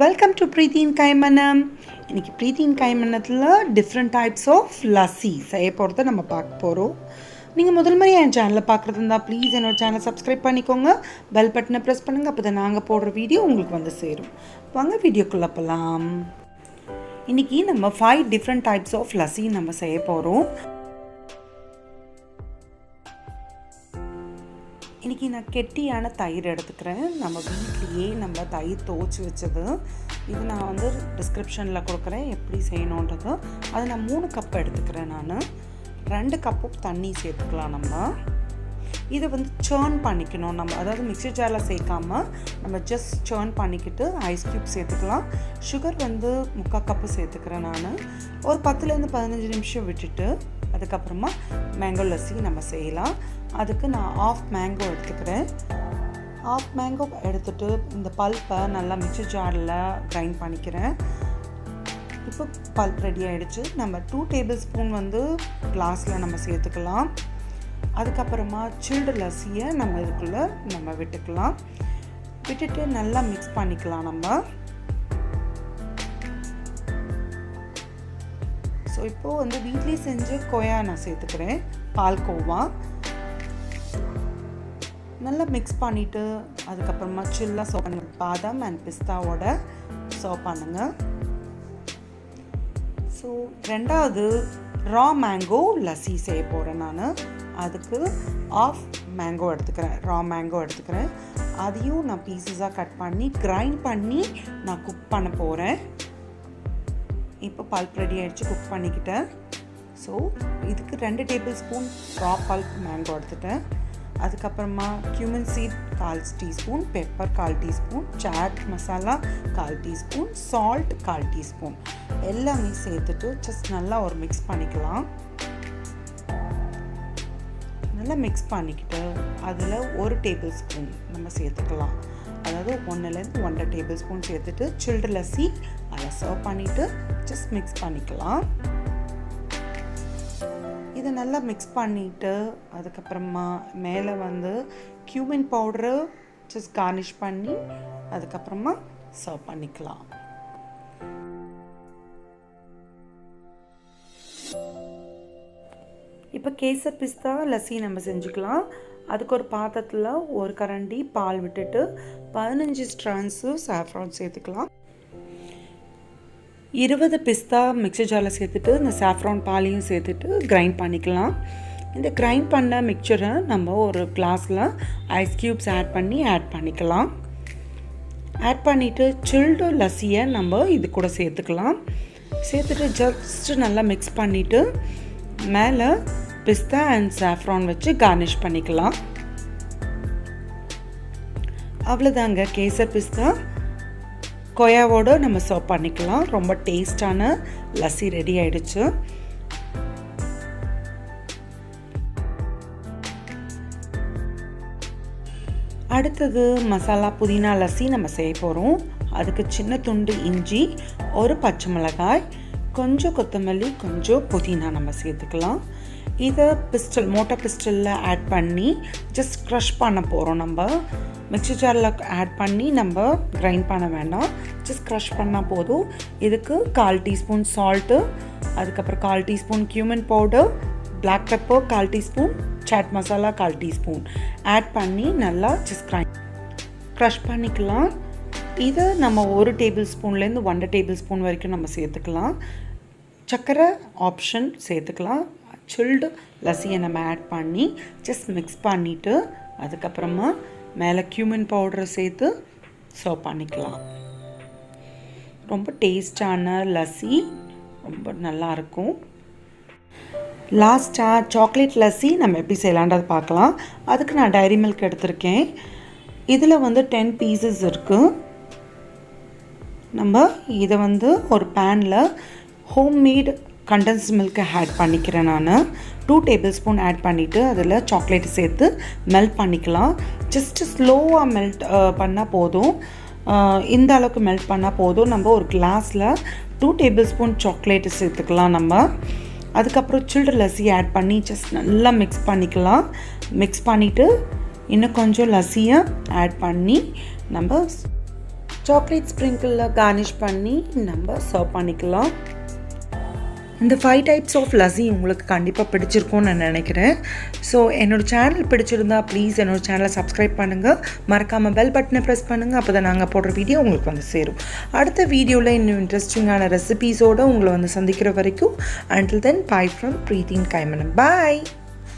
Welcome to Preethiyin Kaimanam. இன்னைக்கு Preethiyin Kaimanamல different types of lassi செய்ய போறத நம்ம பார்க்க போறோம். நீங்க முதல் முறை என் சேனலை பார்க்கறது இருந்தா ப்ளீஸ் என்னோட சேனலை சப்ஸ்கிரைப் பண்ணிக்கோங்க. பெல் பட்டனை பிரஸ் பண்ணுங்க. அப்பதான் நாங்க போடுற வீடியோ உங்களுக்கு வந்து சேரும். வாங்க வீடியோக்குள்ள போலாம். இன்னைக்கு நம்ம 5 different types of lassi நம்ம செய்ய போறோம். இன்றைக்கி நான் கெட்டியான தயிர் எடுத்துக்கிறேன். நம்ம வீட்லேயே நம்ம தயிர் துவைச்சி வச்சது. இது நான் வந்து டிஸ்கிரிப்ஷனில் கொடுக்குறேன் எப்படி செய்யணுன்றது. அது நான் 3 கப் எடுத்துக்கிறேன். நான் 2 கப்பு தண்ணி சேர்த்துக்கலாம். நம்ம இதை வந்து சேர்ன் பண்ணிக்கணும். நம்ம அதாவது மிக்ஸி ஜாரில் சேர்க்காம நம்ம ஜஸ்ட் சேர்ன் பண்ணிக்கிட்டு ஐஸ் க்யூப் சேர்த்துக்கலாம். சுகர் வந்து 3/4 கப்பு சேர்த்துக்கிறேன். நான் ஒரு 10லேருந்து 15 நிமிஷம் விட்டுட்டு அதுக்கப்புறமா மேங்கோ லஸ்ஸி நம்ம செய்யலாம். அதுக்கு நான் ½ மேங்கோ எடுத்துக்கிறேன். ½ மேங்கோ எடுத்துகிட்டு இந்த பல்ப்பை நல்லா மிக்ஸி ஜாரில் கிரைண்ட் பண்ணிக்கிறேன். இப்போ பல்ப் ரெடி ஆகிடுச்சு. நம்ம 2 டேபிள் ஸ்பூன் வந்து கிளாஸில் நம்ம சேர்த்துக்கலாம். அதுக்கப்புறமா சில்டு லஸ்ஸியை நம்ம இதுக்குள்ளே நம்ம விட்டுட்டு நல்லா மிக்ஸ் பண்ணிக்கலாம். நம்ம ஸோ இப்போது வந்து வீட்லேயே செஞ்ச கொயா நான் சேர்த்துக்கிறேன். பால்கோவா நல்லா மிக்ஸ் பண்ணிவிட்டு அதுக்கப்புறமா சில்லாக சர்வ் பண்ணுங்க. பாதாம் அண்ட் பிஸ்தாவோட சர்வ் பண்ணுங்க. ஸோ ரெண்டாவது ரா மேங்கோ லஸ்ஸி செய்ய போகிறேன். நான் அதுக்கு ½ மேங்கோ எடுத்துக்கிறேன். ரா மேங்கோ எடுத்துக்கிறேன். அதையும் நான் பீசஸாக கட் பண்ணி கிரைண்ட் பண்ணி நான் குக் பண்ண போகிறேன். இப்போ பல்ப் ரெடி ஆகிடுச்சு. குக் பண்ணிக்கிட்டேன். ஸோ இதுக்கு 2 tablespoon raw pulp mango எடுத்துட்டேன். அதுக்கப்புறமா cumin seed 1/4 teaspoon, pepper 1/4 teaspoon, chaat masala 1/4 teaspoon, salt 1/4 teaspoon எல்லாமே சேர்த்துட்டு ஜஸ்ட் நல்லா ஒரு மிக்ஸ் பண்ணிக்கலாம். நல்லா மிக்ஸ் பண்ணிக்கிட்டு அதில் 1 டேபிள் ஸ்பூன் நம்ம சேர்த்துக்கலாம். அதாவது 1லேருந்து 1.5 டேபிள் ஸ்பூன் சேர்த்துட்டு சில்டு லஸ்ஸி அதை சர்வ் பண்ணிவிட்டு ஜஸ்ட் மிக்ஸ் பண்ணிக்கலாம். இதை நல்லா மிக்ஸ் பண்ணிவிட்டு அதுக்கப்புறமா மேலே வந்து கியூமின் பவுடரு ஜஸ்ட் கார்னிஷ் பண்ணி அதுக்கப்புறமா சர்வ் பண்ணிக்கலாம். இப்போ கேசர் பிஸ்தா லஸ்ஸி நம்ம செஞ்சுக்கலாம். அதுக்கு ஒரு பாத்திரத்தில் 1 கரண்டி பால் விட்டுட்டு 15 ஸ்ட்ரான்ஸு சாஃப்ரான் சேர்த்துக்கலாம். 20 பிஸ்தா மிக்ஸி ஜாரில் சேர்த்துட்டு இந்த சாஃப்ரான் பாலையும் சேர்த்துட்டு கிரைண்ட் பண்ணிக்கலாம். இந்த கிரைண்ட் பண்ண மிக்சரை நம்ம ஒரு கிளாஸில் ஐஸ் க்யூப்ஸ் ஆட் பண்ணிக்கலாம். ஆட் பண்ணிவிட்டு சில்டு லஸ்ஸியை நம்ம இது கூட சேர்த்துக்கலாம். சேர்த்துட்டு ஜஸ்ட்டு நல்லா மிக்ஸ் பண்ணிவிட்டு மேலே பிஸ்தா அண்ட் சாஃப்ரான் வச்சு கார்னிஷ் பண்ணிக்கலாம். அவ்வளோதாங்க, கேசர் பிஸ்தா கொயாவோடு நம்ம சர்வ் பண்ணிக்கலாம். ரொம்ப டேஸ்டான லஸ்ஸி ரெடி ஆகிடுச்சு. அடுத்தது மசாலா புதினா லஸ்ஸி நம்ம செய்ய போகிறோம். அதுக்கு சின்ன துண்டு இஞ்சி, 1 பச்சை மிளகாய், கொஞ்சம் கொத்தமல்லி, கொஞ்சம் புதினா நம்ம சேர்த்துக்கலாம். இதை மோட்டர் பிஸ்டலில் ஆட் பண்ணி ஜஸ்ட் க்ரஷ் பண்ண போகிறோம். நம்ம மிக்ஸி ஜாரில் ஆட் பண்ணி நம்ம கிரைண்ட் பண்ண வேண்டாம். ஜஸ்ட் க்ரஷ் பண்ணால் போதும். இதுக்கு 1/4 டீஸ்பூன் சால்ட்டு, அதுக்கப்புறம் 1/4 teaspoon cumin powder, black pepper 1/4 teaspoon, chaat masala 1/4 teaspoon add பண்ணி நல்லா ஜஸ்ட் க்ரஷ் பண்ணிக்கலாம். இதை நம்ம 1 டேபிள் ஸ்பூன்லேருந்து 1.5 டேபிள் ஸ்பூன் வரைக்கும் நம்ம சேர்த்துக்கலாம். சர்க்கரை ஆப்ஷன் சேர்த்துக்கலாம். சில்டு லஸ்ஸியை நம்ம ஆட் பண்ணி ஜஸ்ட் மிக்ஸ் பண்ணிவிட்டு அதுக்கப்புறமா மேலே கியூமின் பவுடரை சேர்த்து சர்வ் பண்ணிக்கலாம். ரொம்ப டேஸ்டான லஸ்ஸி, ரொம்ப நல்லாயிருக்கும். லாஸ்ட்டாக சாக்லேட் லஸ்ஸி நம்ம எப்படி செய்யலான்றது பார்க்கலாம். அதுக்கு நான் டைரி மில்க் எடுத்திருக்கேன். இதில் வந்து 10 பீசஸ் இருக்குது. நம்ம இதை வந்து ஒரு பேனில் ஹோம்மேட் கண்டென்ஸ்ட் மில்க்கை ஆட் பண்ணிக்கிறேன். நான் 2 டேபிள் ஸ்பூன் ஆட் பண்ணிவிட்டு அதில் சாக்லேட்டு சேர்த்து மெல்ட் பண்ணிக்கலாம். ஜஸ்ட்டு ஸ்லோவாக மெல்ட் பண்ணால் போதும். இந்த அளவுக்கு மெல்ட் பண்ணால் போதும். நம்ம ஒரு கிளாஸில் 2 டேபிள் ஸ்பூன் சாக்லேட்டு சேர்த்துக்கலாம். நம்ம அதுக்கப்புறம் சில்டு லஸ்ஸி ஆட் பண்ணி ஜஸ்ட் நல்லா மிக்ஸ் பண்ணிக்கலாம். மிக்ஸ் பண்ணிவிட்டு இன்னும் கொஞ்சம் லஸ்ஸியை ஆட் பண்ணி நம்ம சாக்லேட் ஸ்ப்ரிங்கிளில் கார்னிஷ் பண்ணி நம்ம சர்வ் பண்ணிக்கலாம். இந்த 5 டைப்ஸ் ஆஃப் லஸ்ஸி உங்களுக்கு கண்டிப்பாக பிடிச்சிருக்கும்னு நான் நினைக்கிறேன். ஸோ என்னோடய சேனல் பிடிச்சிருந்தா ப்ளீஸ் என்னோடய சேனலை சப்ஸ்கிரைப் பண்ணுங்கள், மறக்காமல் பெல் பட்டனை ப்ரெஸ் பண்ணுங்கள். அப்போ தான் நாங்கள் போடுற வீடியோ உங்களுக்கு வந்து சேரும். அடுத்த வீடியோவில் இன்னும் இன்ட்ரெஸ்டிங்கான ரெசிபீஸோடு உங்களை வந்து சந்திக்கிற வரைக்கும் until then bye from Preethiyin Kaimanam. Bye.